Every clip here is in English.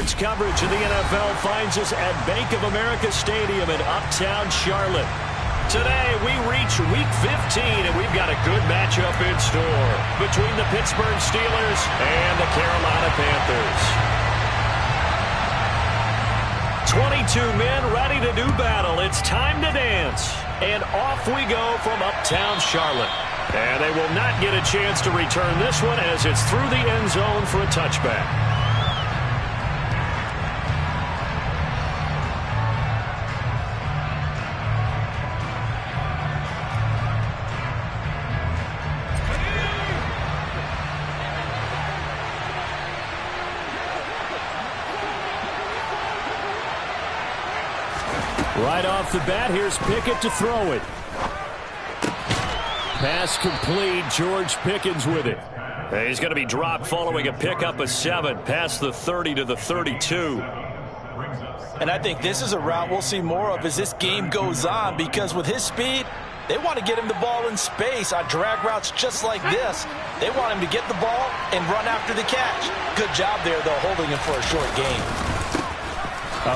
Sports coverage of the NFL finds us at Bank of America Stadium in Uptown Charlotte. Today, we reach Week 15, and we've got a good matchup in store between the Pittsburgh Steelers and the Carolina Panthers. 22 men ready to do battle. It's time to dance. And off we go from Uptown Charlotte. And they will not get a chance to return this one as it's through the end zone for a touchback. Right off the bat, here's Pickett to throw it. Pass complete. George Pickens with it. He's going to be dropped following a pickup of 7 past the 30 to the 32. And I think this is a route we'll see more of as this game goes on, because with his speed, they want to get him the ball in space on drag routes just like this. They want him to get the ball and run after the catch. Good job there, though, holding him for a short gain.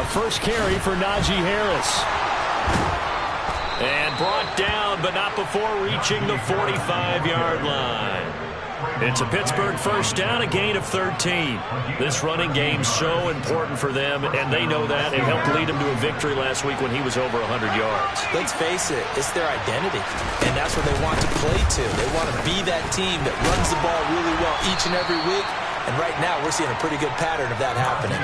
First carry for Najee Harris. And brought down, but not before reaching the 45-yard line. It's a Pittsburgh first down, a gain of 13. This running game's so important for them, and they know that. It helped lead him to a victory last week when he was over 100 yards. Let's face it, it's their identity, and that's what they want to play to. They want to be that team that runs the ball really well each and every week, and right now we're seeing a pretty good pattern of that happening.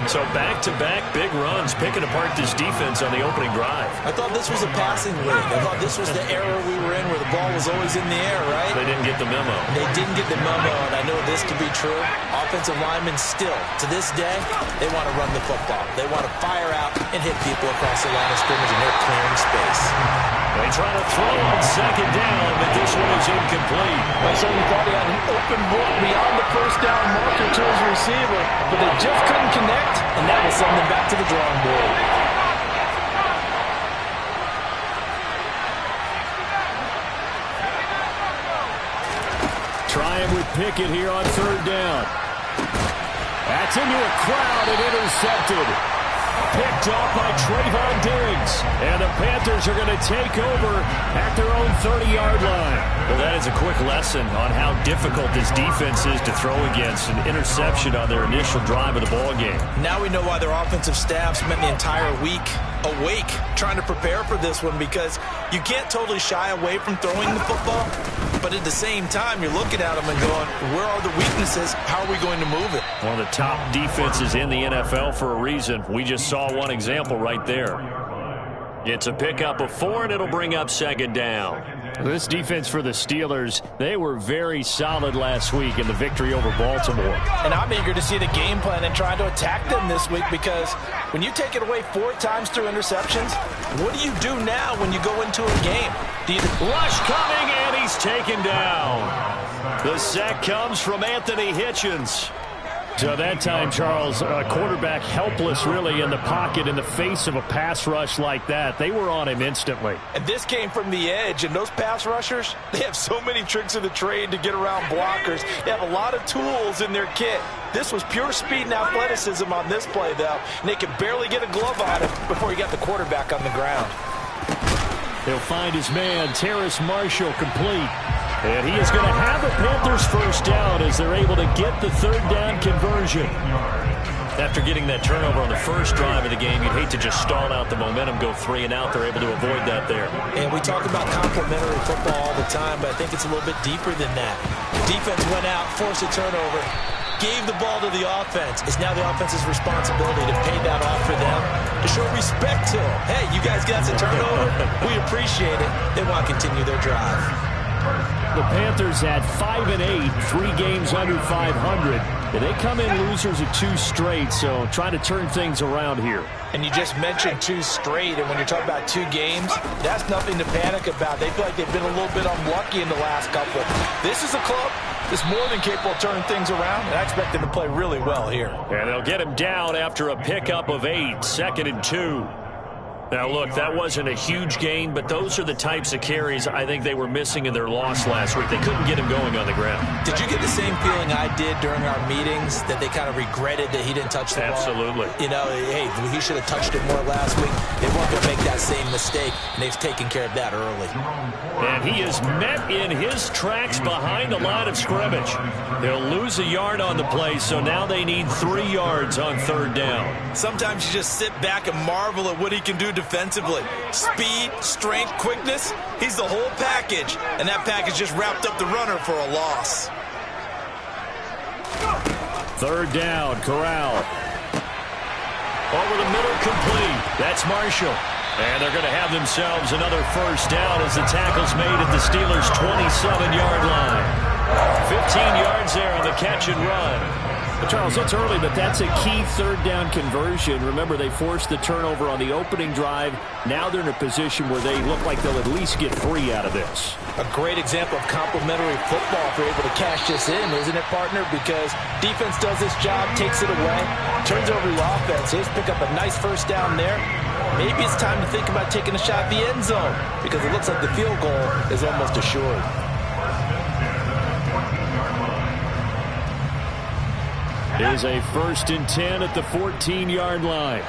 So back-to-back big runs, picking apart this defense on the opening drive. I thought this was a passing league. I thought this was the era we were in where the ball was always in the air, right? They didn't get the memo. They didn't get the memo, and I know this to be true. Offensive linemen still, to this day, they want to run the football. They want to fire out and hit people across the line of scrimmage, and they're clearing space. They try to throw on second down, but this one is incomplete. I certainly thought he had an open book beyond the first down marker to his receiver, but they just couldn't connect, and that will send them back to the drawing board. Trying with Pickett here on third down. That's into a crowd and intercepted. Picked off by Trayvon Diggs. And the Panthers are going to take over at their own 30-yard line. Well, that is a quick lesson on how difficult this defense is to throw against. An interception on their initial drive of the ballgame. Now we know why their offensive staff spent the entire week awake trying to prepare for this one, because you can't totally shy away from throwing the football, but at the same time you're looking at them and going, where are the weaknesses? How are we going to move it? One of the top defenses in the NFL for a reason. We just saw one example right there. It's a pickup of 4, and it'll bring up second down. This defense for the Steelers, they were very solid last week in the victory over Baltimore. And I'm eager to see the game plan and try to attack them this week, because when you take it away 4 times through interceptions, what do you do now when you go into a game? Do you rush coming, and he's taken down. The sack comes from Anthony Hitchens. So that time, Charles, quarterback helpless really in the pocket in the face of a pass rush like that. They were on him instantly. And this came from the edge, and those pass rushers, they have so many tricks of the trade to get around blockers. They have a lot of tools in their kit. This was pure speed and athleticism on this play, though, and they could barely get a glove on him before he got the quarterback on the ground. He'll find his man, Terrace Marshall, complete. And he is going to have the Panthers first down as they're able to get the third down conversion. After getting that turnover on the first drive of the game, you'd hate to just stall out the momentum, go 3 and out. They're able to avoid that there. And we talk about complementary football all the time, but I think it's a little bit deeper than that. The defense went out, forced a turnover, gave the ball to the offense. It's now the offense's responsibility to pay that off for them, to show respect to them. Hey, you guys got some turnover. We appreciate it. They want to continue their drive. The Panthers at 5-8, 3 games under 500. And they come in losers of 2 straight, so trying to turn things around here. And you just mentioned 2 straight, and when you're talking about 2 games, that's nothing to panic about. They feel like they've been a little bit unlucky in the last couple. This is a club that's more than capable of turning things around, and I expect them to play really well here. And they'll get him down after a pickup of 8, 2nd and 2. Now, look, that wasn't a huge gain, but those are the types of carries I think they were missing in their loss last week. They couldn't get him going on the ground. Did you get the same feeling I did during our meetings, that they kind of regretted that he didn't touch the ball? Absolutely. You know, hey, he should have touched it more last week. They weren't going to make that same mistake, and they've taken care of that early. And he is met in his tracks behind the line of scrimmage. They'll lose a yard on the play, so now they need 3 yards on 3rd down. Sometimes you just sit back and marvel at what he can do defensively. Speed, strength, quickness, he's the whole package. And that package just wrapped up the runner for a loss. 3rd down, Corral. Over the middle, complete. That's Marshall. And they're going to have themselves another 1st down as the tackle's made at the Steelers' 27-yard line. 15 yards there on the catch and run. Well, Charles, it's early, but that's a key 3rd down conversion. Remember, they forced the turnover on the opening drive. Now they're in a position where they look like they'll at least get 3 out of this. A great example of complementary football if they're able to cash this in, isn't it, partner? Because defense does this job, takes it away, turns over the offense. They just pick up a nice 1st down there. Maybe it's time to think about taking a shot at the end zone, because it looks like the field goal is almost assured. Is a 1st and 10 at the 14-yard line.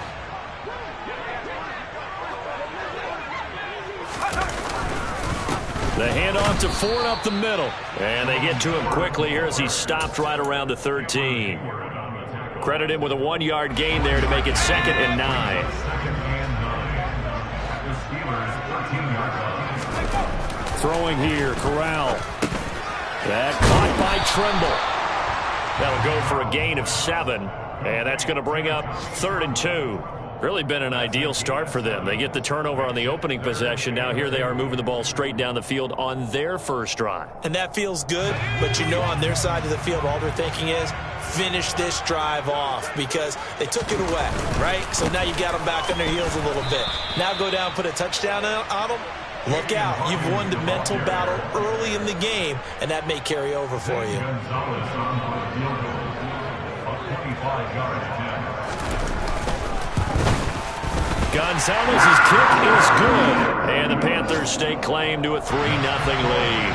The handoff to Ford up the middle. And they get to him quickly here as he stopped right around the 13. Credit him with a 1-yard gain there to make it 2nd and 9. Throwing here, Corral. That caught by Trimble. That'll go for a gain of 7, and that's going to bring up 3rd and 2. Really been an ideal start for them. They get the turnover on the opening possession. Now here they are moving the ball straight down the field on their 1st drive. And that feels good, but you know on their side of the field all they're thinking is finish this drive off because they took it away, right? So now you got them back on their heels a little bit. Now go down, put a touchdown on them. Look out. You've won the mental battle early in the game, and that may carry over for you. Gonzalez's kick is good, and the Panthers stake claim to a 3-0 lead.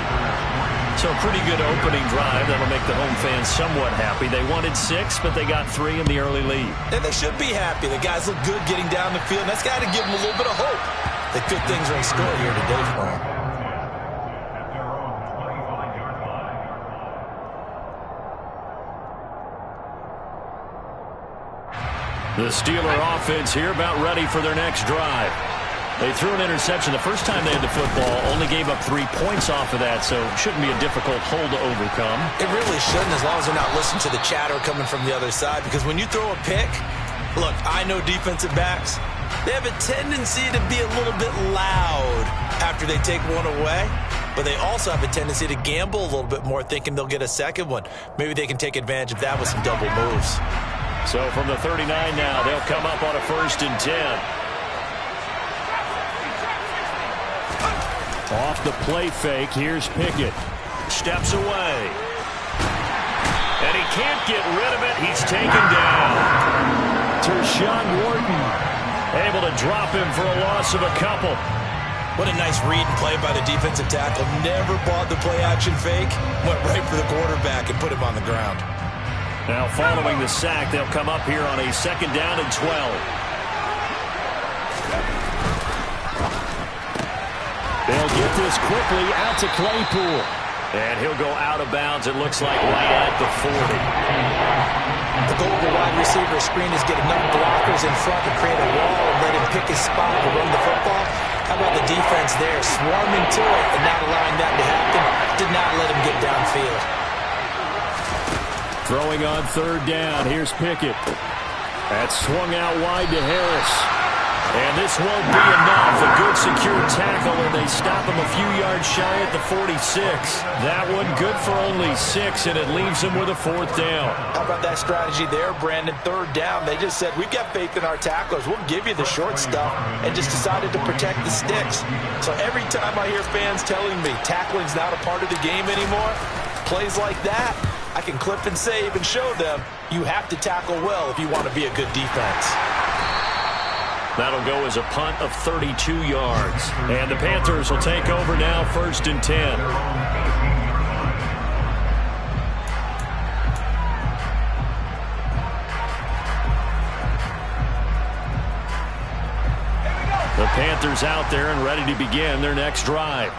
So a pretty good opening drive. That'll make the home fans somewhat happy. They wanted 6, but they got 3 in the early lead. And they should be happy. The guys look good getting down the field, and that's got to give them a little bit of hope that good things are in store here today for them. The Steeler offense here about ready for their next drive. They threw an interception the first time they had the football, only gave up 3 points off of that, so it shouldn't be a difficult hole to overcome. It really shouldn't, as long as they're not listening to the chatter coming from the other side, because when you throw a pick, look, I know defensive backs, they have a tendency to be a little bit loud after they take one away, but they also have a tendency to gamble a little bit more, thinking they'll get a second one. Maybe they can take advantage of that with some double moves. So from the 39 now, they'll come up on a 1st and 10. Off the play fake, here's Pickett. Steps away. And he can't get rid of it. He's taken down. Tershawn Wharton able to drop him for a loss of a couple. What a nice read and play by the defensive tackle. Never bought the play-action fake. Went right for the quarterback and put him on the ground. Now following the sack, they'll come up here on a 2nd down and 12. They'll get this quickly out to Claypool. And he'll go out of bounds, it looks like, right at the 40. The goal of the wide receiver screen is get enough blockers in front to create a wall and let him pick his spot to run the football. How about the defense there, swarming to it and not allowing that to happen? Did not let him get downfield. Throwing on 3rd down, here's Pickett. That's swung out wide to Harris. And this won't be enough. A good secure tackle, and they stop him a few yards shy at the 46. That one good for only 6, and it leaves them with a 4th down. How about that strategy there, Brandon? 3rd down, they just said, we've got faith in our tacklers. We'll give you the short stuff, and just decided to protect the sticks. So every time I hear fans telling me tackling's not a part of the game anymore, plays like that, I can clip and save and show them you have to tackle well if you want to be a good defense. That'll go as a punt of 32 yards. And the Panthers will take over now, 1st and 10. The Panthers out there and ready to begin their next drive.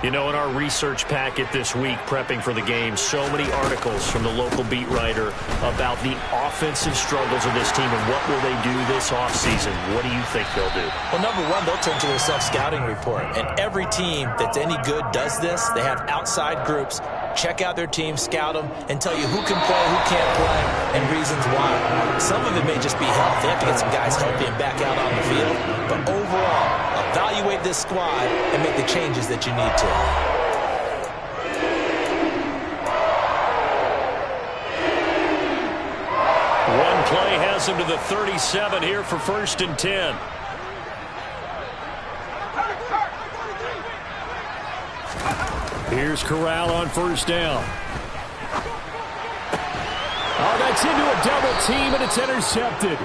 You know, in our research packet this week, prepping for the game, so many articles from the local beat writer about the offensive struggles of this team and what will they do this offseason. What do you think they'll do? Well, number one, they'll turn to their self-scouting report. And every team that's any good does this. They have outside groups. Check out their team, scout them, and tell you who can play, who can't play, and reasons why. Some of it may just be health. They have to get some guys healthy and back out on the field. But overall, evaluate this squad and make the changes that you need to. One play has him to the 37 here for 1st and 10. Here's Corral on 1st down. Oh, that's into a double team, and it's intercepted.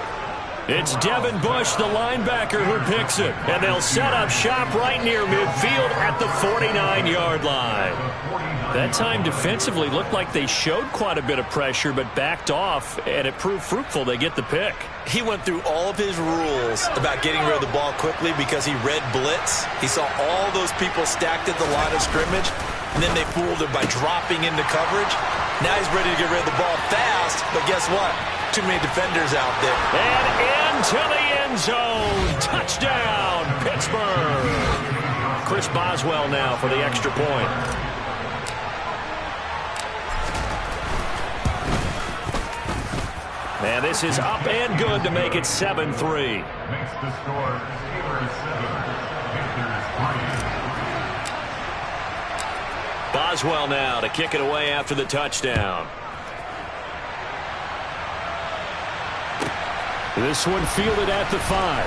It's Devin Bush, the linebacker, who picks it. And they'll set up shop right near midfield at the 49-yard line. That time defensively looked like they showed quite a bit of pressure but backed off, and it proved fruitful. They get the pick. He went through all of his rules about getting rid of the ball quickly because he read blitz. He saw all those people stacked at the line of scrimmage, and then they fooled him by dropping into coverage. Now he's ready to get rid of the ball fast, but guess what? Too many defenders out there. And into the end zone. Touchdown, Pittsburgh. Chris Boswell now for the extra point. And this is up and good to make it 7-3. Makes the score 7. Boswell now to kick it away after the touchdown. This one fielded at the 5.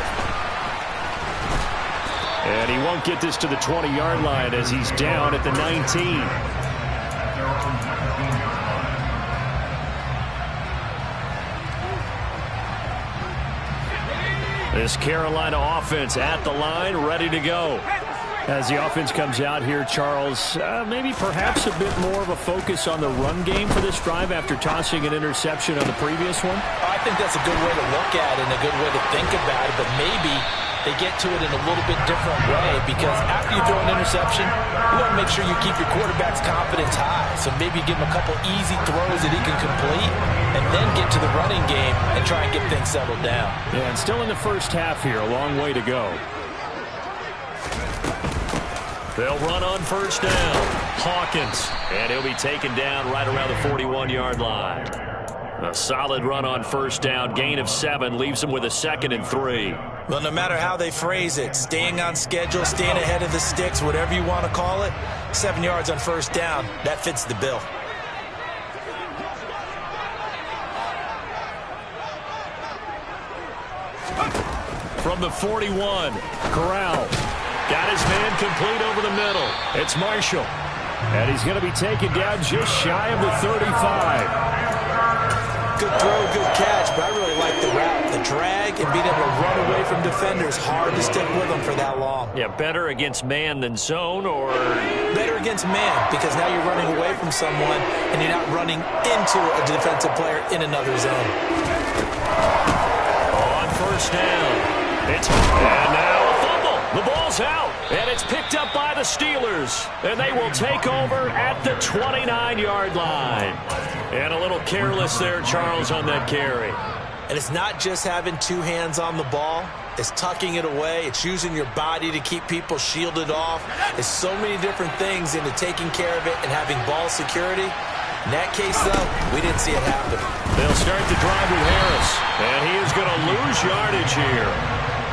And he won't get this to the 20-yard line as he's down at the 19. This Carolina offense at the line, ready to go. As the offense comes out here, Charles, maybe perhaps a bit more of a focus on the run game for this drive after tossing an interception on the previous one? I think that's a good way to look at it and a good way to think about it, but maybe they get to it in a little bit different way because after you throw an interception, you want to make sure you keep your quarterback's confidence high. So maybe give him a couple easy throws that he can complete and then get to the running game and try and get things settled down. Yeah, and still in the first half here, a long way to go. They'll run on 1st down. Hawkins, and he'll be taken down right around the 41-yard line. A solid run on 1st down, gain of 7, leaves him with a 2nd and 3. Well, no matter how they phrase it, staying on schedule, staying ahead of the sticks, whatever you want to call it, 7 yards on 1st down, that fits the bill. From the 41, Corral. Got his man complete over the middle. It's Marshall. And he's going to be taken down just shy of the 35. Good throw, good catch, but I really like the route. The drag and being able to run away from defenders, hard to stick with them for that long. Yeah, better against man than zone, or? Better against man, because now you're running away from someone and you're not running into a defensive player in another zone. On 1st down. And now a fumble. The ball's out, and it's picked up by the Steelers. And they will take over at the 29-yard line. And a little careless there, Charles, on that carry. And it's not just having 2 hands on the ball. It's tucking it away. It's using your body to keep people shielded off. It's so many different things into taking care of it and having ball security. In that case, though, we didn't see it happen. They'll start the drive with Harris. And he is going to lose yardage here.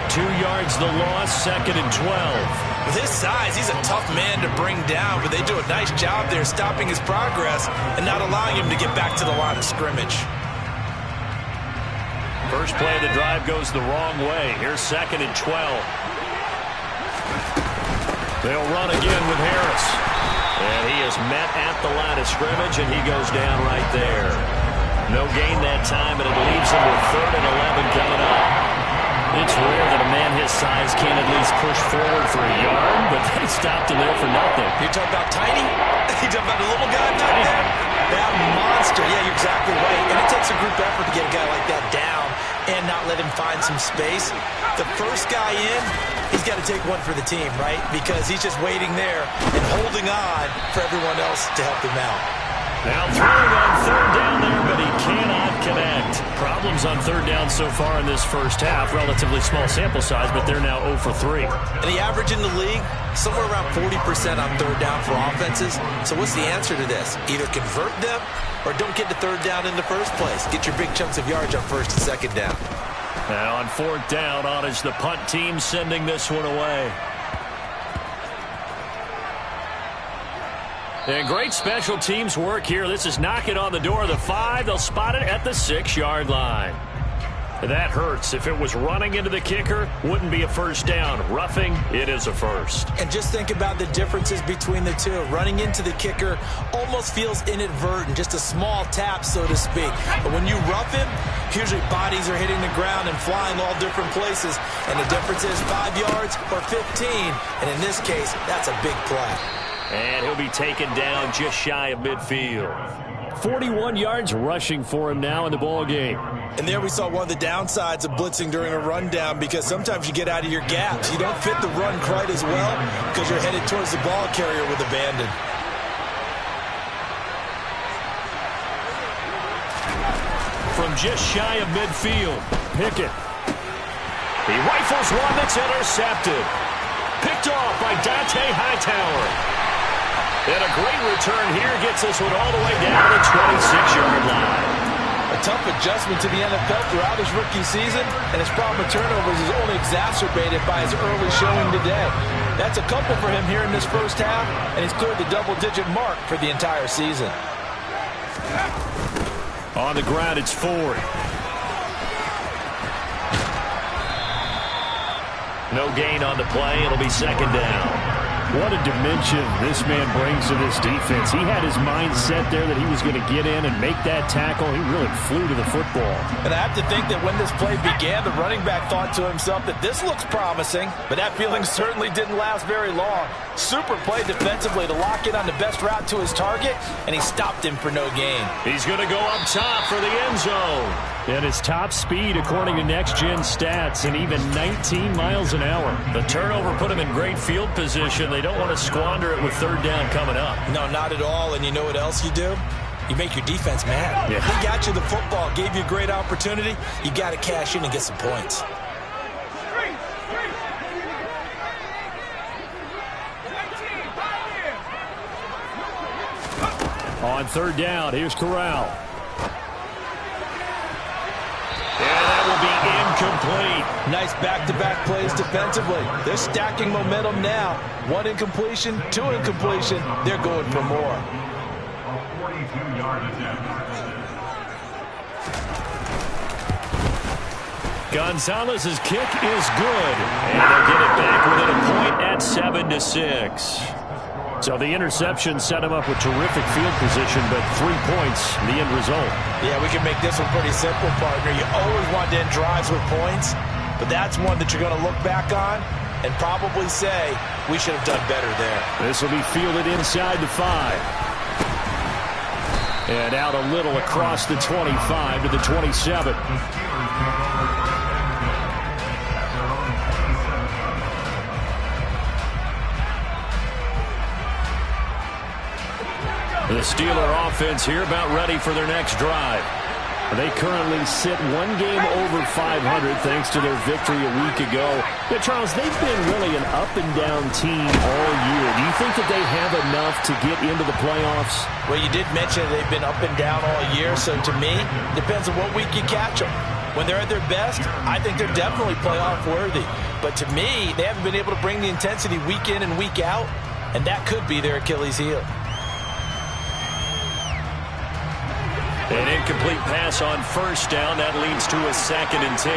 2 yards the loss, 2nd and 12. With his size, he's a tough man to bring down, but they do a nice job there stopping his progress and not allowing him to get back to the line of scrimmage. First play of the drive goes the wrong way. Here's 2nd and 12. They'll run again with Harris. And he is met at the line of scrimmage, and he goes down right there. No gain that time, and it leaves him with 3rd and 11 coming up. It's rare that a man his size can't at least push forward for a yard, but they stopped him there for nothing. You're talking about tiny? You're talking about a little guy back there? That monster. Yeah, you're exactly right. And it takes a group effort to get a guy like that down and not let him find some space. The first guy in, he's got to take one for the team, right? Because he's just waiting there and holding on for everyone else to help him out. Now throwing on third down there, but he cannot connect. Problems on third down so far in this first half. Relatively small sample size, but they're now 0 for 3. And the average in the league, somewhere around 40% on third down for offenses. So what's the answer to this? Either convert them or don't get to third down in the first place. Get your big chunks of yards on first and second down. Now on fourth down, on is the punt team sending this one away. And great special teams work here. This is knocking on the door of the 5. They'll spot it at the 6-yard line. That hurts. If it was running into the kicker, wouldn't be a first down. Roughing, it is a first. And just think about the differences between the two. Running into the kicker almost feels inadvertent, just a small tap, so to speak. But when you rough him, usually bodies are hitting the ground and flying all different places. And the difference is 5 yards or 15. And in this case, that's a big play. And he'll be taken down just shy of midfield. 41 yards rushing for him now in the ball game. And there we saw one of the downsides of blitzing during a rundown, because sometimes you get out of your gaps. You don't fit the run quite as well because you're headed towards the ball carrier with abandon. From just shy of midfield, Pickett. He rifles one that's intercepted. Picked off by Dante Hightower. And a great return here gets this one all the way down to the 26-yard line. A tough adjustment to the NFL throughout his rookie season, and his problem with turnovers is only exacerbated by his early showing today. That's a couple for him here in this first half, and he's cleared the double-digit mark for the entire season. On the ground, it's Ford. No gain on the play. It'll be second down. What a dimension this man brings to this defense. He had his mind set there that he was going to get in and make that tackle. He really flew to the football. And I have to think that when this play began, the running back thought to himself that this looks promising, but that feeling certainly didn't last very long. Super play defensively to lock in on the best route to his target, and he stopped him for no gain. He's going to go up top for the end zone. And his top speed, according to next-gen stats, and even 19 miles an hour. The turnover put him in great field position. They don't want to squander it with third down coming up. No, not at all. And you know what else you do? You make your defense mad. Yeah. He got you the football, gave you a great opportunity. You got to cash in and get some points. On third down, here's Corral. And that will be incomplete. Nice back-to-back plays defensively. They're stacking momentum now. 1 incompletion, 2 incompletion. They're going for more. A 42-yard attempt. Gonzalez's kick is good. And they'll get it back within a point at 7-6. So the interception set him up with terrific field position, but 3 points, the end result. Yeah, we can make this one pretty simple, partner. You always want to end drives with points, but that's one that you're going to look back on and probably say, we should have done better there. This will be fielded inside the 5. And out a little across the 25 to the 27. The Steeler offense here about ready for their next drive. They currently sit 1 game over 500 thanks to their victory a week ago. But Charles, they've been really an up-and-down team all year. Do you think that they have enough to get into the playoffs? Well, you did mention they've been up and down all year, so to me, depends on what week you catch them. When they're at their best, I think they're definitely playoff worthy. But to me, they haven't been able to bring the intensity week in and week out, and that could be their Achilles heel. An incomplete pass on first down. That leads to a 2nd and 10.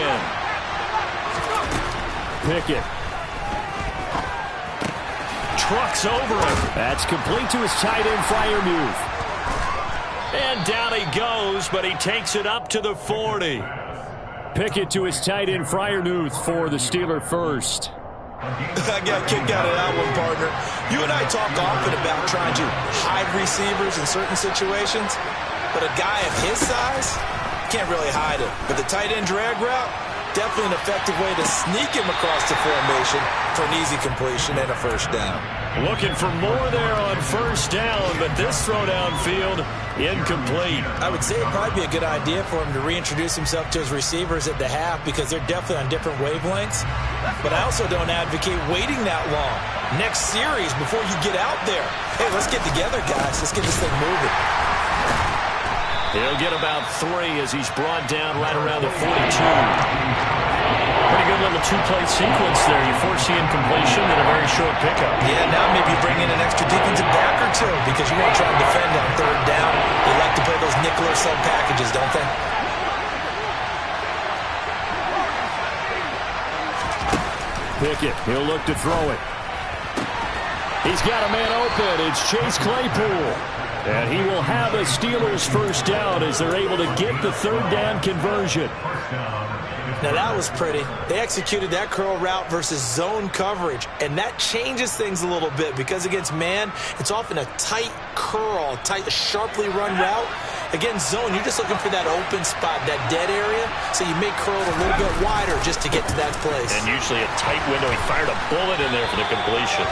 Pickett. Trucks over him. That's complete to his tight end Freiermuth. And down he goes, but he takes it up to the 40. Pickett to his tight end, Freiermuth, for the Steeler first. I got kicked out of that one, partner. You and I talk often about trying to hide receivers in certain situations, but a guy of his size can't really hide him. But the tight end drag route, definitely an effective way to sneak him across the formation for an easy completion and a first down. Looking for more there on first down, but this throw downfield incomplete. I would say it'd probably be a good idea for him to reintroduce himself to his receivers at the half because they're definitely on different wavelengths. But I also don't advocate waiting that long. Next series before you get out there. Hey, let's get together, guys. Let's get this thing moving. He'll get about 3 as he's brought down right around the 42. Pretty good little two-play sequence there. You force the incompletion and a very short pickup. Yeah, now maybe bring in an extra defensive back or two because you want to try and defend on third down. They like to play those nickel or sub packages, don't they? Pickett, he'll look to throw it. He's got a man open. It's Chase Claypool. And he will have a Steelers first down as they're able to get the third down conversion. Now that was pretty. They executed that curl route versus zone coverage, and that changes things a little bit because against man, it's often a tight curl, tight, sharply run route. Against zone, you're just looking for that open spot, that dead area, so you may curl it a little bit wider just to get to that place. And usually a tight window. He fired a bullet in there for the completion.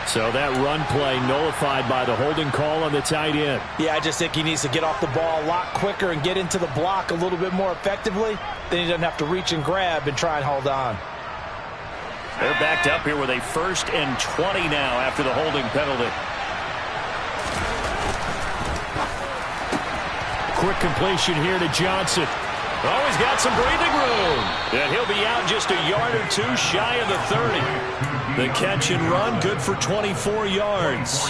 So that run play nullified by the holding call on the tight end. Yeah, I just think he needs to get off the ball a lot quicker and get into the block a little bit more effectively. Then he doesn't have to reach and grab and try and hold on. They're backed up here with a 1st and 20 now after the holding penalty. Quick completion here to Johnson. Oh, he's got some breathing room. And he'll be out just a yard or two shy of the 30. The catch and run, good for 24 yards.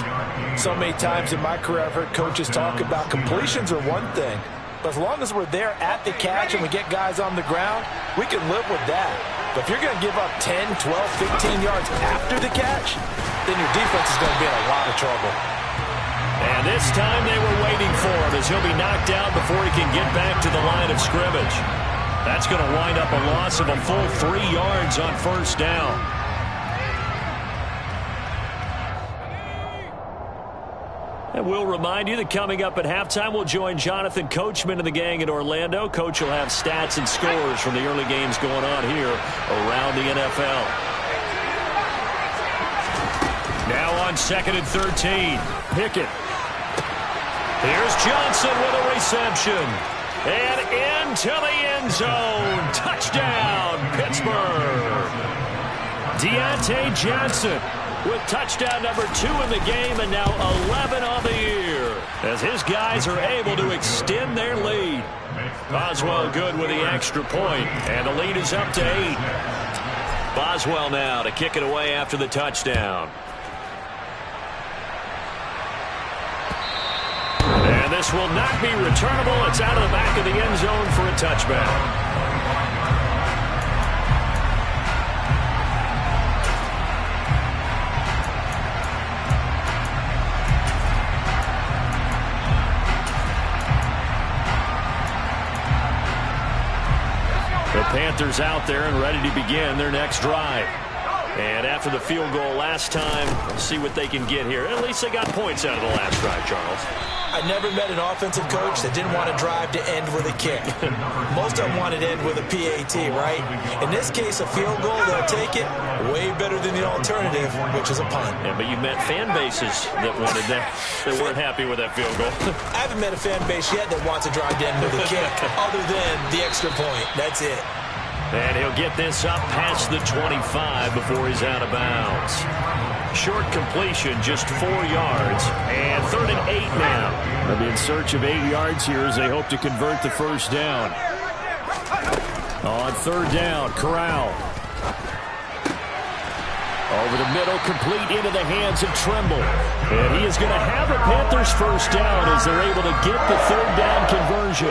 So many times in my career I've heard coaches talk about completions are one thing. But as long as we're there at the catch and we get guys on the ground, we can live with that. But if you're going to give up 10, 12, 15 yards after the catch, then your defense is going to be in a lot of trouble. And this time they were waiting for him as he'll be knocked out before he can get back to the line of scrimmage. That's going to wind up a loss of a full 3 yards on first down. And we'll remind you that coming up at halftime, we'll join Jonathan Coachman and the gang in Orlando. Coach will have stats and scores from the early games going on here around the NFL. Now on 2nd and 13, Pickett. Here's Johnson with a reception. And into the end zone. Touchdown, Pittsburgh. Deontay Johnson with touchdown number 2 in the game and now 11 on the year as his guys are able to extend their lead. Boswell good with the extra point, and the lead is up to 8. Boswell now to kick it away after the touchdown. And this will not be returnable. It's out of the back of the end zone for a touchback. The Panthers out there and ready to begin their next drive. And after the field goal last time, we'll see what they can get here. At least they got points out of the last drive, Charles. I never met an offensive coach that didn't want to drive to end with a kick. Most of them wanted to end with a PAT, right? In this case, a field goal, they'll take it way better than the alternative, which is a punt. Yeah, but you've met fan bases that wanted that. They weren't happy with that field goal. I haven't met a fan base yet that wants to drive to end with a kick other than the extra point. That's it. And he'll get this up past the 25 before he's out of bounds. Short completion, just 4 yards. And 3rd and 8 now. They'll be in search of 8 yards here as they hope to convert the first down. On 3rd down, Corral. Over the middle, complete into the hands of Trimble. And he is going to have the Panthers first down as they're able to get the 3rd down conversion.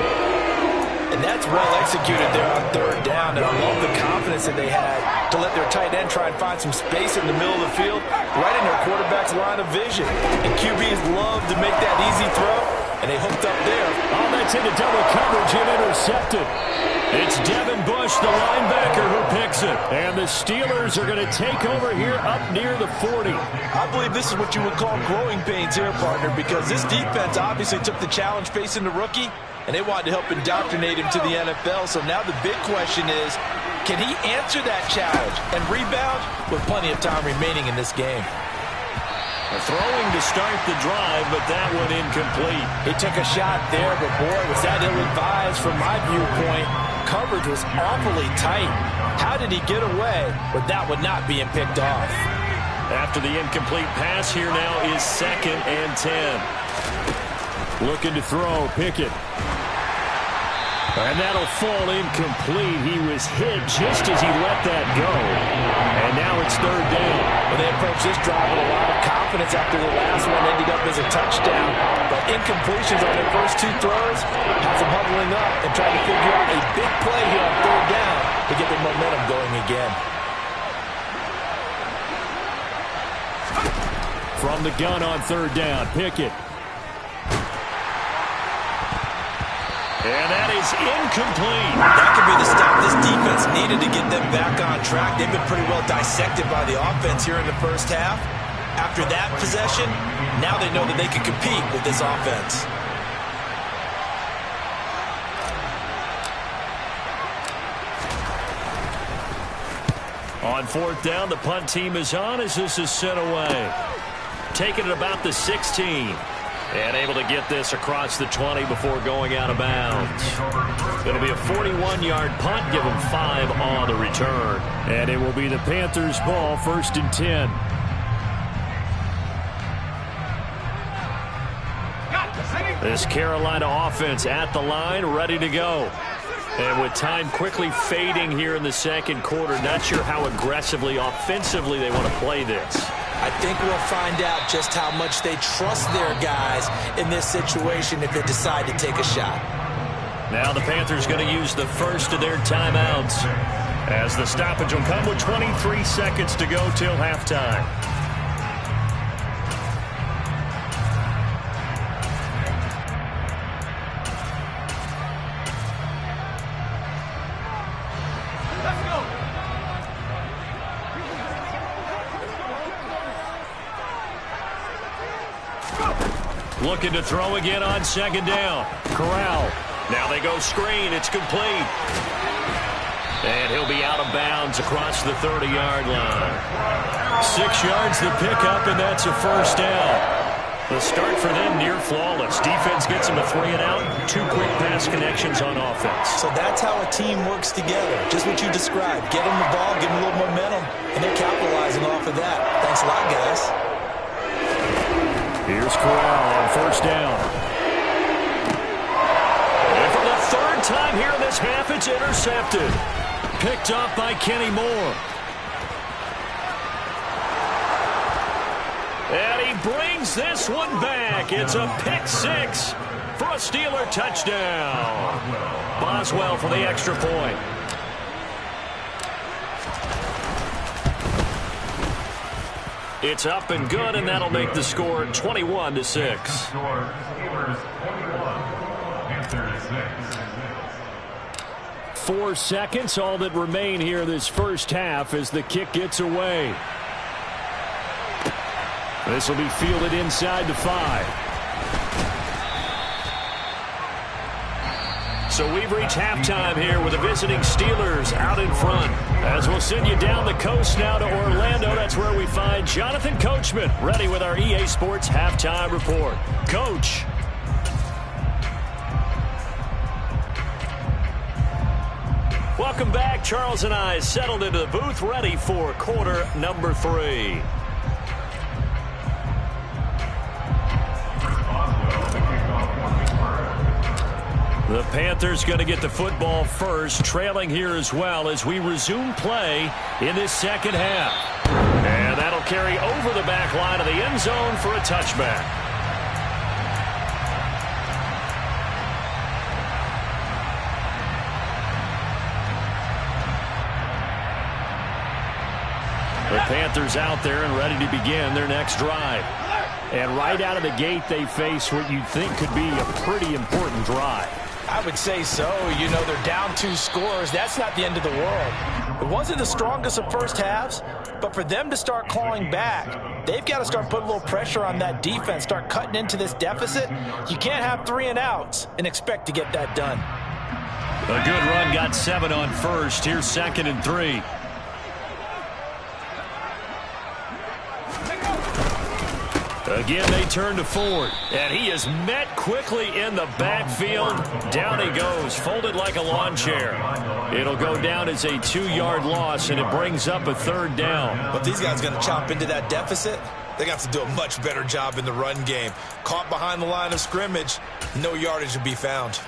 And that's well executed there on 3rd down. And I love the confidence that they had to let their tight end try and find some space in the middle of the field, right in their quarterback's line of vision. And QBs love to make that easy throw. and they hooked up there. Oh, that's into double coverage and intercepted. It's Devin Bush, the linebacker, who picks it. And the Steelers are going to take over here up near the 40. I believe this is what you would call growing pains here, partner, because this defense obviously took the challenge facing the rookie, and they wanted to help indoctrinate him to the NFL. So now the big question is, can he answer that challenge and rebound with plenty of time remaining in this game? Throwing to start the drive, but that one incomplete. He took a shot there, but boy, was that ill-advised from my viewpoint. Coverage was awfully tight. How did he get away with that one not being picked off? After the incomplete pass, here now is 2nd and 10. Looking to throw, Pickett. And that'll fall incomplete. He was hit just as he let that go. And now it's 3rd down. Well, they approached this drive with a lot of confidence after the last one ended up as a touchdown. But incompletions on their first 2 throws has them huddling up and trying to figure out a big play here on 3rd down to get their momentum going again. From the gun on 3rd down, Pickett. And that is incomplete. That could be the stop this defense needed to get them back on track. They've been pretty well dissected by the offense here in the first half. After that possession, now they know that they can compete with this offense. On 4th down, the punt team is on as this is sent away. Taking it about the 16. And able to get this across the 20 before going out of bounds. Going to be a 41-yard punt, give them 5 on the return. And it will be the Panthers' ball, 1st and 10. This Carolina offense at the line, ready to go. And with time quickly fading here in the 2nd quarter, not sure how aggressively, offensively they want to play this. I think we'll find out just how much they trust their guys in this situation if they decide to take a shot. Now the Panthers going to use the first of their timeouts as the stoppage will come with 23 seconds to go till halftime. Looking to throw again on 2nd down. Corral. Now they go screen. It's complete. And he'll be out of bounds across the 30-yard line. 6 yards the pickup, and that's a 1st down. The start for them near flawless. Defense gets them a 3 and out. 2 quick pass connections on offense. So that's how a team works together. Just what you described. Get them the ball, give them a little momentum, and they're capitalizing off of that. Thanks a lot, guys. Here's Corral on 1st down. And for the 3rd time here in this half, it's intercepted. Picked up by Kenny Moore. And he brings this one back. It's a pick 6 for a Steeler touchdown. Boswell for the extra point. It's up and good, and that'll make the score 21-6. Score Steelers 21, Panthers 6. 4 seconds, all that remain here this first half as the kick gets away. This will be fielded inside the 5. So we've reached halftime here with the visiting Steelers out in front. As we'll send you down the coast now to Orlando, that's where we find Jonathan Coachman ready with our EA Sports Halftime Report. Coach. Welcome back. Charles and I settled into the booth ready for quarter number 3. The Panthers going to get the football first, trailing here as well as we resume play in this 2nd half. And that'll carry over the back line of the end zone for a touchback. The Panthers out there and ready to begin their next drive. And right out of the gate, they face what you'd think could be a pretty important drive. I would say so. You know, they're down 2 scores. That's not the end of the world. It wasn't the strongest of first halves, but for them to start clawing back, they've got to start putting a little pressure on that defense, start cutting into this deficit. You can't have 3 and outs and expect to get that done. A good run got 7 on first. Here's 2nd and 3. Again, they turn to Ford, and he is met quickly in the backfield. Down he goes, folded like a lawn chair. It'll go down as a 2-yard loss, and it brings up a 3rd down. But these guys are going to chop into that deficit. They got to do a much better job in the run game. Caught behind the line of scrimmage, no yardage to be found.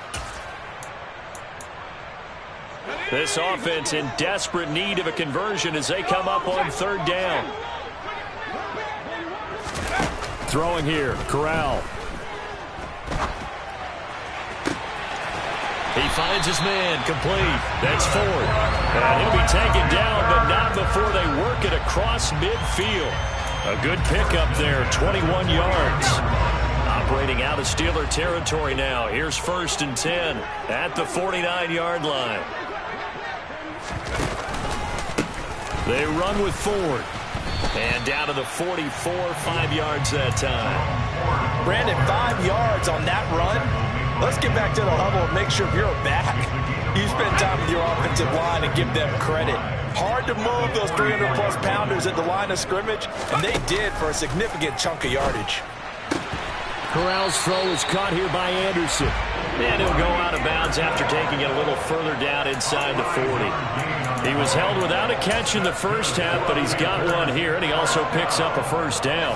This offense in desperate need of a conversion as they come up on 3rd down. Throwing here, Corral. He finds his man, complete. That's Ford. And he'll be taken down, but not before they work it across midfield. A good pickup there, 21 yards. Operating out of Steeler territory now. Here's 1st and 10 at the 49-yard line. They run with Ford. And down to the 44, 5 yards that time. Brandon, 5 yards on that run. Let's get back to the huddle and make sure if you're a back, you spend time with your offensive line and give them credit. Hard to move those 300-plus pounders at the line of scrimmage, and they did for a significant chunk of yardage. Corral's throw is caught here by Anderson. And he'll go out of bounds after taking it a little further down inside the 40. He was held without a catch in the first half, but he's got one here, and he also picks up a 1st down.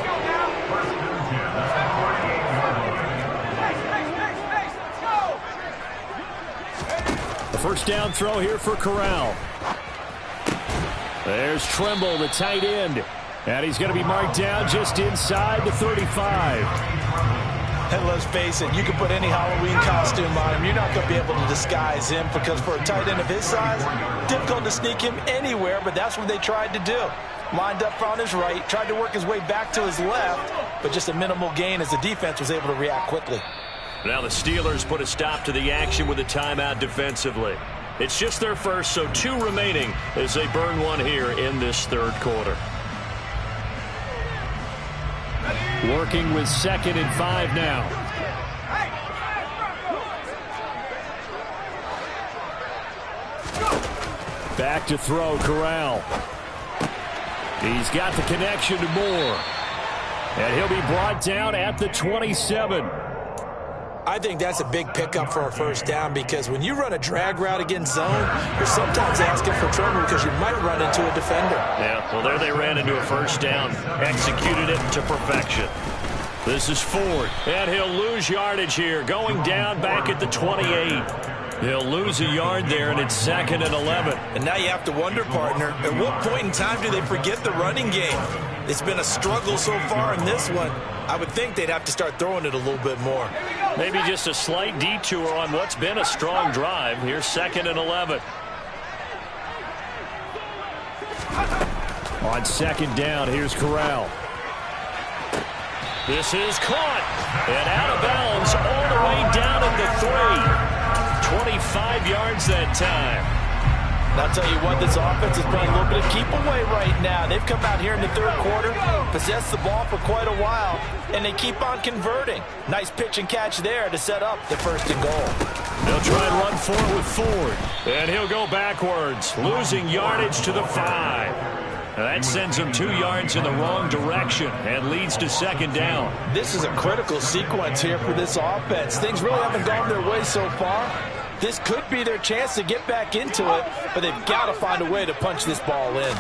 The 1st down throw here for Corral. There's Trimble, the tight end. And he's going to be marked down just inside the 35. And let's face it, you can put any Halloween costume on him. You're not going to be able to disguise him because for a tight end of his size, difficult to sneak him anywhere, but that's what they tried to do. Lined up on his right, tried to work his way back to his left, but just a minimal gain as the defense was able to react quickly. Now the Steelers put a stop to the action with a timeout defensively. It's just their first, so 2 remaining as they burn one here in this 3rd quarter. Working with 2nd and 5 now. Back to throw, Corral. He's got the connection to Moore. And he'll be brought down at the 27. I think that's a big pickup for a 1st down because when you run a drag route against zone, you're sometimes asking for trouble because you might run into a defender. Yeah, well, there they ran into a 1st down. Executed it to perfection. This is Ford, and he'll lose yardage here, going down back at the 28. He'll lose a yard there, and it's 2nd and 11. And now you have to wonder, partner, at what point in time do they forget the running game? It's been a struggle so far in this one. I would think they'd have to start throwing it a little bit more. Maybe just a slight detour on what's been a strong drive. Here's 2nd and 11. On 2nd down, here's Corral. This is caught and out of bounds all the way down at the 3. 25 yards that time. And I'll tell you what, this offense is playing a little bit of keep away right now. They've come out here in the 3rd quarter, possessed the ball for quite a while, and they keep on converting. Nice pitch and catch there to set up the 1st and goal. They'll try and run for it with Ford. And he'll go backwards, losing yardage to the 5. That sends him 2 yards in the wrong direction and leads to 2nd down. This is a critical sequence here for this offense. Things really haven't gone their way so far. This could be their chance to get back into it, but they've got to find a way to punch this ball in.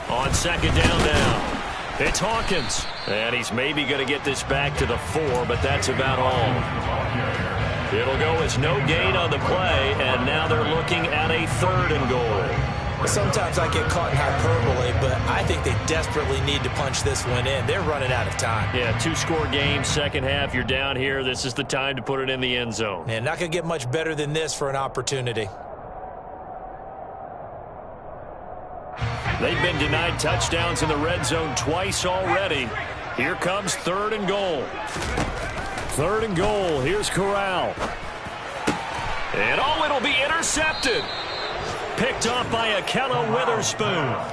On 2nd down now, it's Hawkins. And he's maybe going to get this back to the 4, but that's about all. It'll go as no gain on the play, and now they're looking at a 3rd and goal. Sometimes I get caught in hyperbole, but I think they desperately need to punch this one in. They're running out of time. Yeah, 2-score game, 2nd half, you're down here. This is the time to put it in the end zone. And not going to get much better than this for an opportunity. They've been denied touchdowns in the red zone twice already. Here comes 3rd and goal. 3rd and goal. Here's Corral. And it'll be intercepted. Picked off by Akello Witherspoon.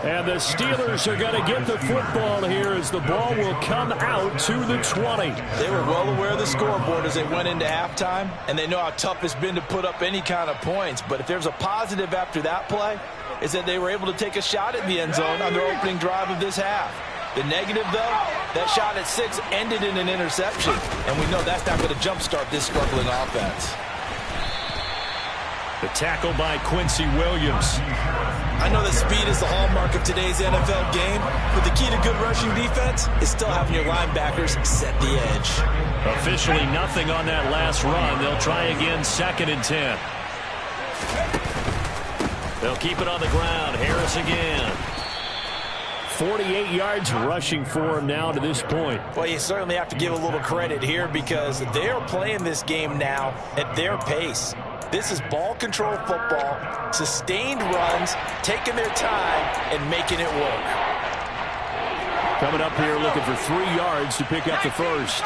And the Steelers are going to get the football here as the ball will come out to the 20. They were well aware of the scoreboard as they went into halftime, and they know how tough it's been to put up any kind of points. But if there's a positive after that play, is that they were able to take a shot at the end zone on their opening drive of this half. The negative, though, that shot at 6 ended in an interception, and we know that's not going to jumpstart this struggling offense. The tackle by Quincy Williams. I know that speed is the hallmark of today's NFL game, but the key to good rushing defense is still having your linebackers set the edge. Officially nothing on that last run. They'll try again, 2nd and 10. They'll keep it on the ground. Harris again. 48 yards rushing for him now to this point. Well, you certainly have to give a little credit here because they're playing this game now at their pace. This is ball control football, sustained runs, taking their time, and making it work. Coming up here looking for 3 yards to pick up the first.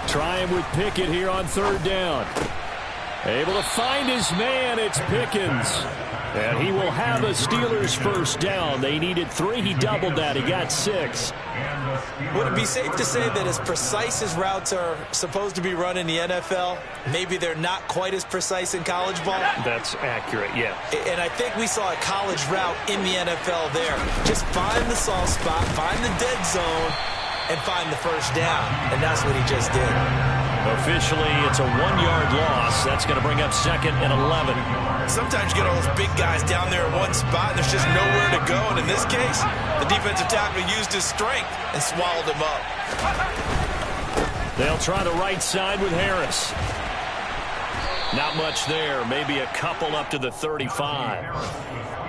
Trying with Pickett here on 3rd down. Able to find his man. It's Pickens. And he will have a Steelers first down. They needed 3. He doubled that. He got 6. Would it be safe to say that as precise as routes are supposed to be run in the NFL, maybe they're not quite as precise in college ball? That's accurate, yeah. And I think we saw a college route in the NFL there. Just find the soft spot, find the dead zone, and find the first down. And that's what he just did. Officially, it's a 1-yard loss. That's going to bring up 2nd and 11. Sometimes you get all those big guys down there in one spot, and there's just nowhere to go. And in this case, the defensive tackle used his strength and swallowed him up. They'll try the right side with Harris. Not much there. Maybe a couple up to the 35.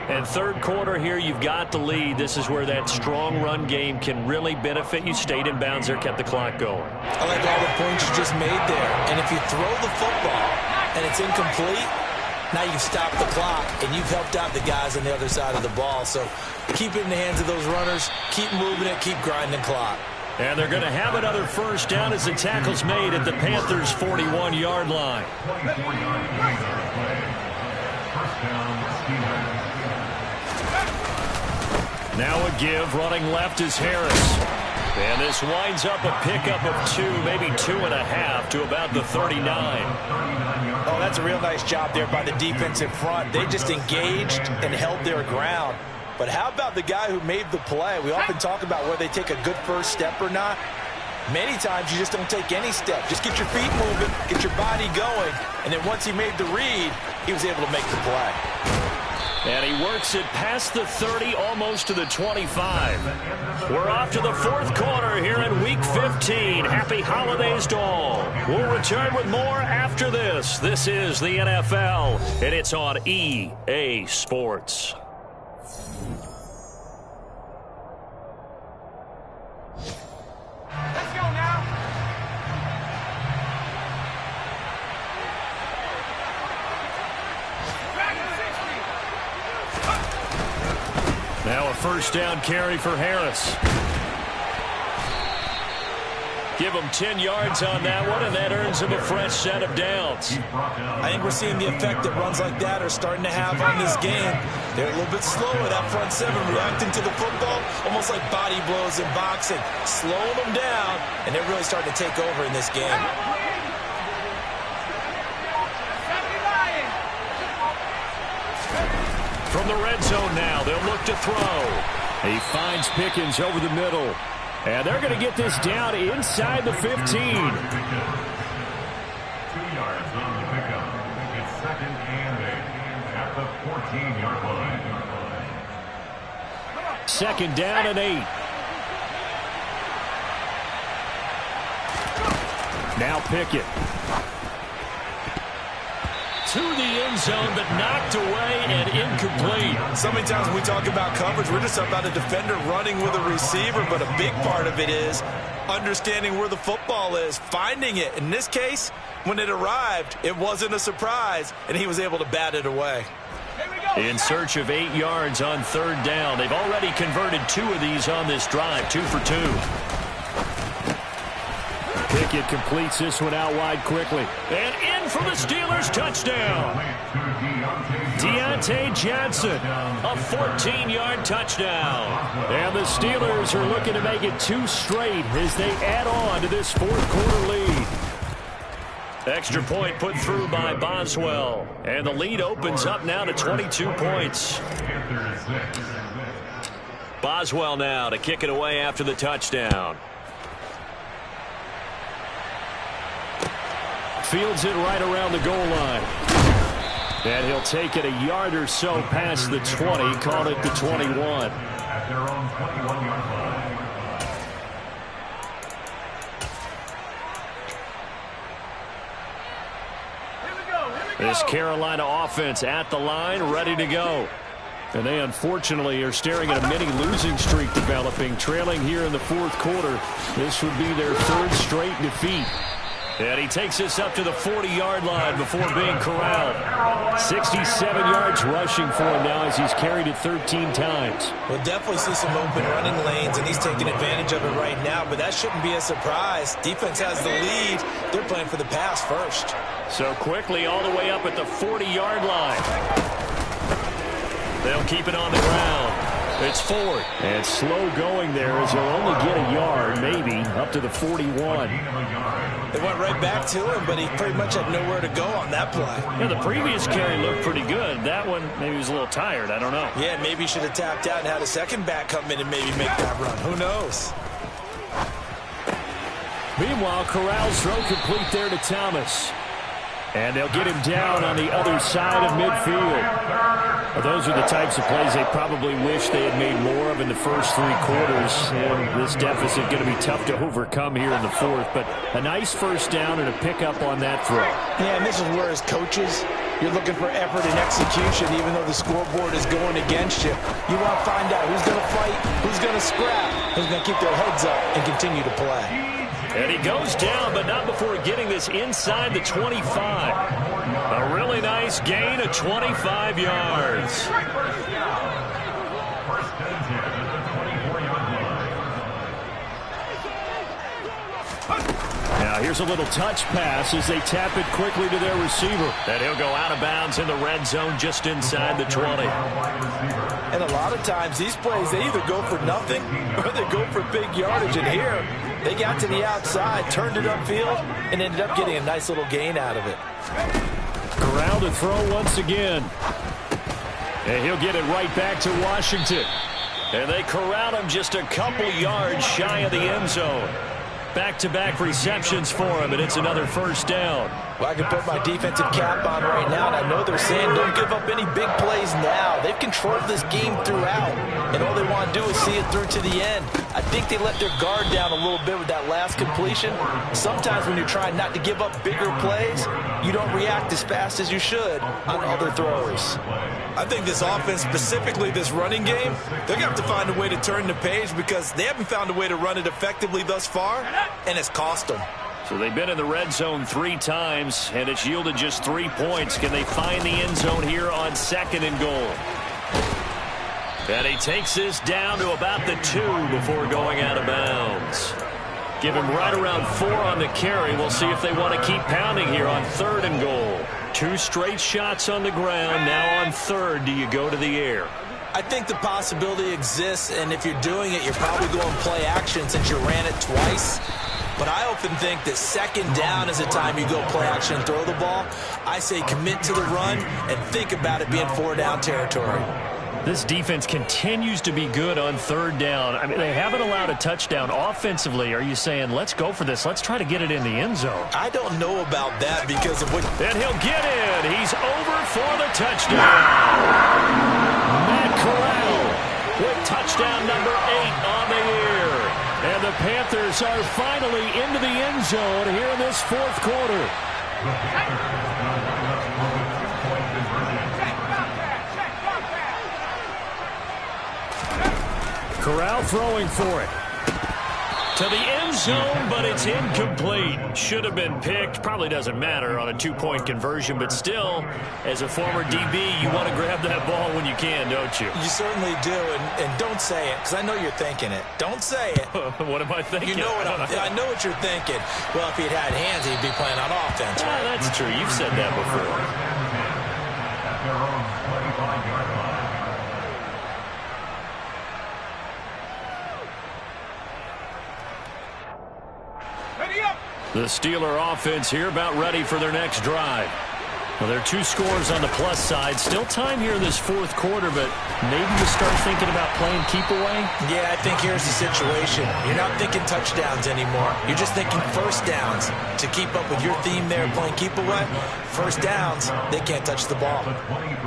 And 3rd quarter here, you've got the lead. This is where that strong run game can really benefit you. Stayed in bounds there, kept the clock going. I like all the points you just made there. And if you throw the football and it's incomplete, now you've stopped the clock and you've helped out the guys on the other side of the ball. So keep it in the hands of those runners. Keep moving it. Keep grinding the clock. And they're going to have another first down as the tackle's made at the Panthers' 41-yard line. Now a give, running left is Harris. And this winds up a pickup of 2, maybe 2.5 to about the 39. Oh, that's a real nice job there by the defense in front. They just engaged and held their ground. But how about the guy who made the play? We often talk about whether they take a good first step or not. Many times you just don't take any step. Just get your feet moving, get your body going, and then once he made the read, he was able to make the play. And he works it past the 30, almost to the 25. We're off to the 4th quarter here in Week 15. Happy holidays to all. We'll return with more after this. This is the NFL, and it's on EA Sports. Let's go now. Now a first down carry for Harris. Give him 10 yards on that one, and that earns him a fresh set of downs. I think we're seeing the effect that runs like that are starting to have on this game. They're a little bit slower, that front 7 reacting to the football, almost like body blows in boxing, slowing them down, and they're really starting to take over in this game. From the red zone now, they'll look to throw. He finds Pickens over the middle. And they're going to get this down inside the 15. 2 yards on the pickup. It's 2nd and 8 at the 14-yard line. 2nd down and 8. Now Pickett. To the end zone, but knocked away and incomplete. So many times when we talk about coverage, we're just about a defender running with a receiver, but a big part of it is understanding where the football is, finding it. In this case, when it arrived, it wasn't a surprise, and he was able to bat it away. Here we go. In search of 8 yards on third down. They've already converted 2 of these on this drive, 2 for 2. Pickett completes this one out wide quickly. And in for the Steelers touchdown. Deontay Johnson, a 14-yard touchdown. And the Steelers are looking to make it 2 straight as they add on to this fourth quarter lead. Extra point put through by Boswell. And the lead opens up now to 22 points. Boswell now to kick it away after the touchdown. Fields it right around the goal line. And he'll take it a yard or so past the 20, call it the 21. At their own 21-yard line. This Carolina offense at the line, ready to go. And they unfortunately are staring at a mini losing streak developing, trailing here in the fourth quarter. This would be their 3rd straight defeat. And he takes this up to the 40-yard line before being corralled. 67 yards rushing for him now as he's carried it 13 times. We'll definitely see some open running lanes, and he's taking advantage of it right now, but that shouldn't be a surprise. Defense has the lead. They're playing for the pass first. So quickly all the way up at the 40-yard line. They'll keep it on the ground. It's forward. And slow going there as he'll only get a yard, maybe, up to the 41. They went right back to him, but he pretty much had nowhere to go on that play. Yeah, the previous carry looked pretty good. That one, maybe he was a little tired. I don't know. Yeah, maybe he should have tapped out and had a second back come in and maybe make that run. Who knows? Meanwhile, Corral's throw complete there to Thomas. And they'll get him down on the other side of midfield. Well, those are the types of plays they probably wish they had made more of in the first 3 quarters. And this deficit going to be tough to overcome here in the fourth. But a nice first down and a pickup on that throw. Yeah, and this is where as coaches, you're looking for effort and execution even though the scoreboard is going against you. You want to find out who's going to fight, who's going to scrap, who's going to keep their heads up and continue to play. And he goes down, but not before getting this inside the 25. A really nice gain of 25 yards. Now here's a little touch pass as they tap it quickly to their receiver. And he'll go out of bounds in the red zone just inside the 20. And a lot of times these plays, they either go for nothing or they go for big yardage. And here, they got to the outside, turned it upfield, and ended up getting a nice little gain out of it. Corral to throw once again. And he'll get it right back to Washington. And they corral him just a couple yards shy of the end zone. Back-to-back receptions for him, and it's another first down. Well, I can put my defensive cap on right now, and I know they're saying don't give up any big plays now. They've controlled this game throughout, and all they want to do is see it through to the end. I think they let their guard down a little bit with that last completion. Sometimes when you're trying not to give up bigger plays, you don't react as fast as you should on other throws. I think this offense, specifically this running game, they're going to have to find a way to turn the page because they haven't found a way to run it effectively thus far, and it's cost them. So they've been in the red zone 3 times, and it's yielded just 3 points. Can they find the end zone here on 2nd and goal? And he takes this down to about the 2 before going out of bounds. Give him right around 4 on the carry. We'll see if they want to keep pounding here on 3rd and goal. 2 straight shots on the ground. Now on 3rd, do you go to the air? I think the possibility exists, and if you're doing it, you're probably going play action since you ran it twice. But I often think that 2nd down is the time you go play action and throw the ball. I say commit to the run and think about it being 4-down territory. This defense continues to be good on 3rd down. I mean, they haven't allowed a touchdown offensively. Are you saying, let's go for this? Let's try to get it in the end zone. I don't know about that because of what... And he'll get in. He's over for the touchdown. Matt Corral with touchdown number 8 on the year. And the Panthers are finally into the end zone here in this 4th quarter. Corral throwing for it. to the end zone, but it's incomplete. Should have been picked. Probably doesn't matter on a two-point conversion, but still, as a former DB, you want to grab that ball when you can, don't you? You certainly do, and don't say it, because I know you're thinking it. Don't say it. What am I thinking? You know I know what you're thinking. Well, if he'd had hands, he'd be playing on offense, right? Yeah, that's true. You've said that before. At their own 25-yard line. The Steeler offense here about ready for their next drive. Well, there are two scores on the plus side. Still time here in this fourth quarter, but maybe you start thinking about playing keep away? Yeah, I think here's the situation. You're not thinking touchdowns anymore. You're just thinking first downs. To keep up with your theme there, playing keep away, first downs, they can't touch the ball.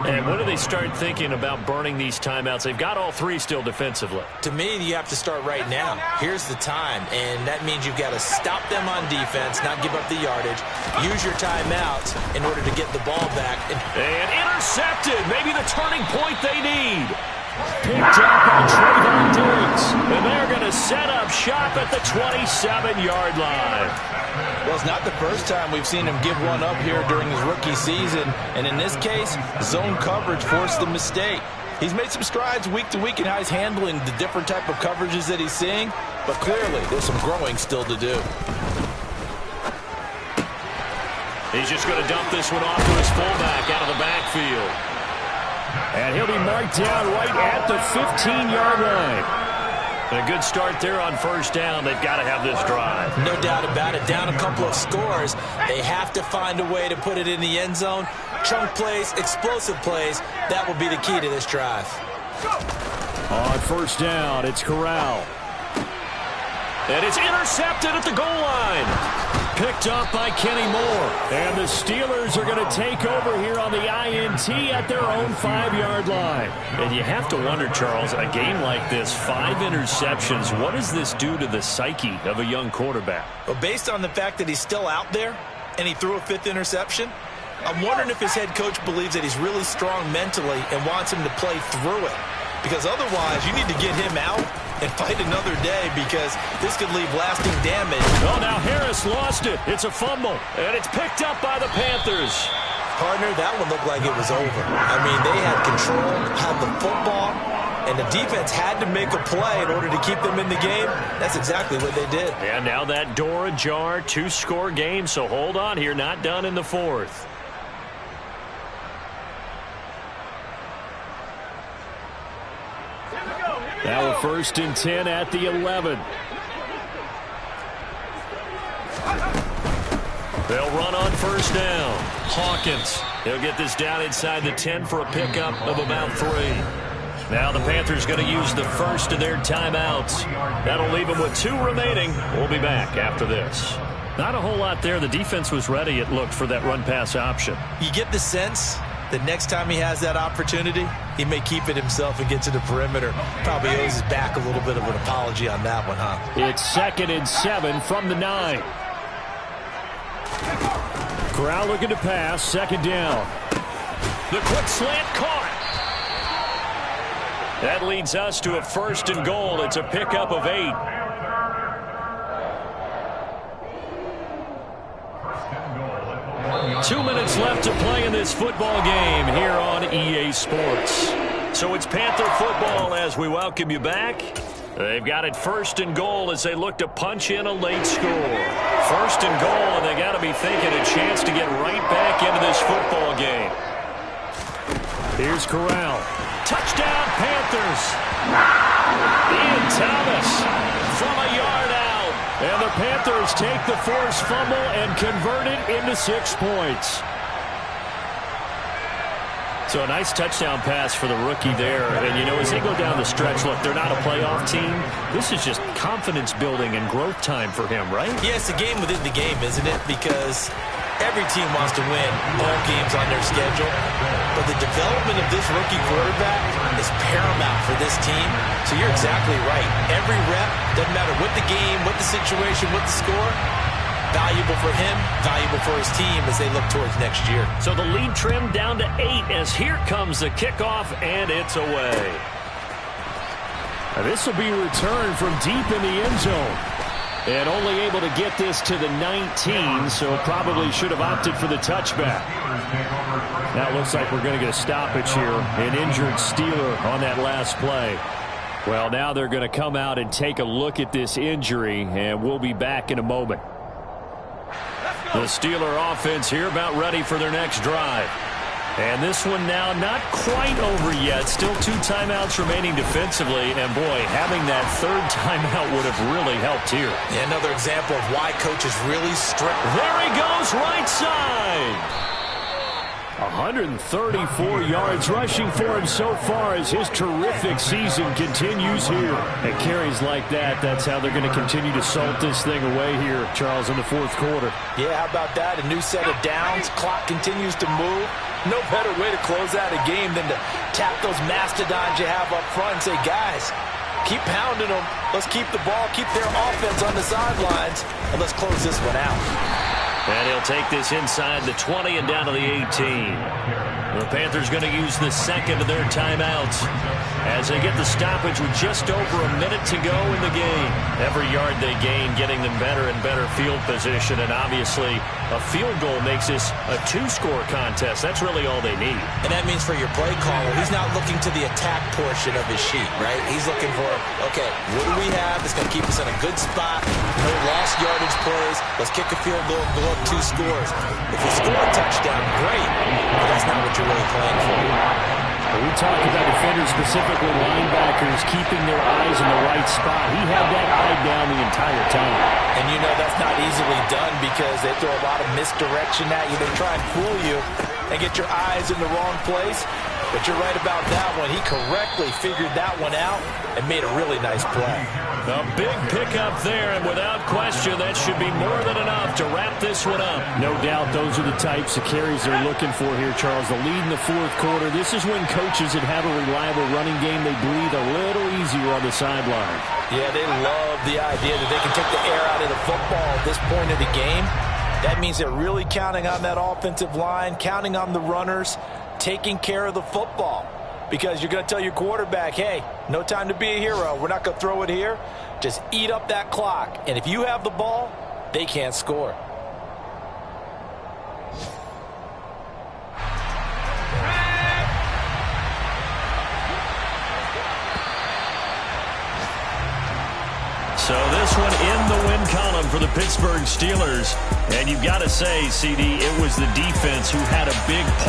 And when do they start thinking about burning these timeouts? They've got all three still defensively. To me, you have to start right now. Here's the time, and that means you've got to stop them on defense, not give up the yardage, use your timeouts in order to get the ball back. And intercepted. Maybe the turning point they need. Picked up by Trayvon Diggs. And they're going to set up shop at the 27-yard line. Well, it's not the first time we've seen him give one up here during his rookie season. And in this case, zone coverage forced the mistake. He's made some strides week to week in how he's handling the different type of coverages that he's seeing. But clearly, there's some growing still to do. He's just going to dump this one off to his fullback out of the backfield. And he'll be marked down right at the 15-yard line. And a good start there on first down. They've got to have this drive. No doubt about it. Down a couple of scores. They have to find a way to put it in the end zone. Chunk plays, explosive plays. That will be the key to this drive. On first down, it's Corral. And it's intercepted at the goal line. Picked up by Kenny Moore. And the Steelers are going to take over here on the INT at their own 5-yard line. And you have to wonder, Charles, in a game like this, 5 interceptions, what does this do to the psyche of a young quarterback? Well, based on the fact that he's still out there and he threw a 5th interception, I'm wondering if his head coach believes that he's really strong mentally and wants him to play through it. Because otherwise, you need to get him out and fight another day, because this could leave lasting damage. Oh, now Harris lost it. It's a fumble, and it's picked up by the Panthers. Partner, that one looked like it was over. I mean, they had control, had the football, and the defense had to make a play in order to keep them in the game. That's exactly what they did. And now that door ajar, 2-score game, so hold on here, not done in the fourth. Now a 1st and 10 at the 11. They'll run on first down. Hawkins. He'll get this down inside the 10 for a pickup of about 3. Now the Panthers going to use the first of their timeouts. That'll leave them with 2 remaining. We'll be back after this. Not a whole lot there. The defense was ready, it looked, for that run-pass option. You get the sense that next time he has that opportunity, he may keep it himself and get to the perimeter. Probably owes his back a little bit of an apology on that one, huh? It's 2nd and 7 from the 9. Corral looking to pass, 2nd down. The quick slant caught. That leads us to a 1st and goal. It's a pickup of 8. Two minutes left to play in this football game here on EA Sports. So it's Panther football as we welcome you back. They've got it 1st and goal as they look to punch in a late score. 1st and goal, and they got to be thinking a chance to get right back into this football game. Here's Corral. Touchdown, Panthers. Ian Thomas from a yard out. And the Panthers take the forced fumble and convert it into 6 points. So a nice touchdown pass for the rookie there. And, you know, as they go down the stretch, look, they're not a playoff team. This is just confidence building and growth time for him, right? Yeah, it's a game within the game, isn't it? Because every team wants to win all games on their schedule. But the development of this rookie quarterback is paramount for this team. So you're exactly right. Every rep, doesn't matter what the game, what the situation, what the score, valuable for him, valuable for his team as they look towards next year. So the lead trimmed down to 8 as here comes the kickoff, and it's away. This will be returned from deep in the end zone. And only able to get this to the 19, so probably should have opted for the touchback. Now it looks like we're going to get a stoppage here. An injured Steeler on that last play. Well, now they're going to come out and take a look at this injury, and we'll be back in a moment. The Steeler offense here about ready for their next drive. And this one now not quite over yet. Still 2 timeouts remaining defensively. And, boy, having that 3rd timeout would have really helped here. Yeah, another example of why coaches really strict. There he goes, right side. 134 yards rushing for him so far as his terrific season continues here. And carries like that, that's how they're going to continue to salt this thing away here, Charles, in the 4th quarter. Yeah, how about that? A new set of downs. Clock continues to move. No better way to close out a game than to tap those mastodons you have up front and say, guys, keep pounding them. Let's keep the ball, keep their offense on the sidelines, and let's close this one out. And he'll take this inside the 20 and down to the 18. The Panthers going to use the 2nd of their timeouts as they get the stoppage with just over a minute to go in the game. Every yard they gain getting them better and better field position, and obviously a field goal makes this a 2-score contest. That's really all they need. And that means for your play caller, he's not looking to the attack portion of his sheet, right? He's looking for, okay, what do we have that's going to keep us in a good spot? No lost yardage plays. Let's kick a field goal and go up 2 scores. If we score a touchdown, great, but that's not what you're really playing for. We talked about defenders, specifically linebackers, keeping their eyes in the right spot. He had that eye down the entire time. And you know that's not easily done because they throw a lot of misdirection at you. They try and fool you and get your eyes in the wrong place. But you're right about that one. He correctly figured that one out and made a really nice play. A big pickup there, and without question, that should be more than enough to wrap this one up. No doubt those are the types of carries they're looking for here, Charles. The lead in the 4th quarter. This is when coaches that have a reliable running game, they breathe a little easier on the sideline. Yeah, they love the idea that they can take the air out of the football at this point of the game. That means they're really counting on that offensive line, counting on the runners, taking care of the football. Because you're going to tell your quarterback, hey, no time to be a hero. We're not going to throw it here. Just eat up that clock. And if you have the ball, they can't score. So this one in the win column for the Pittsburgh Steelers. And you've got to say, CD, it was the defense who had a big part.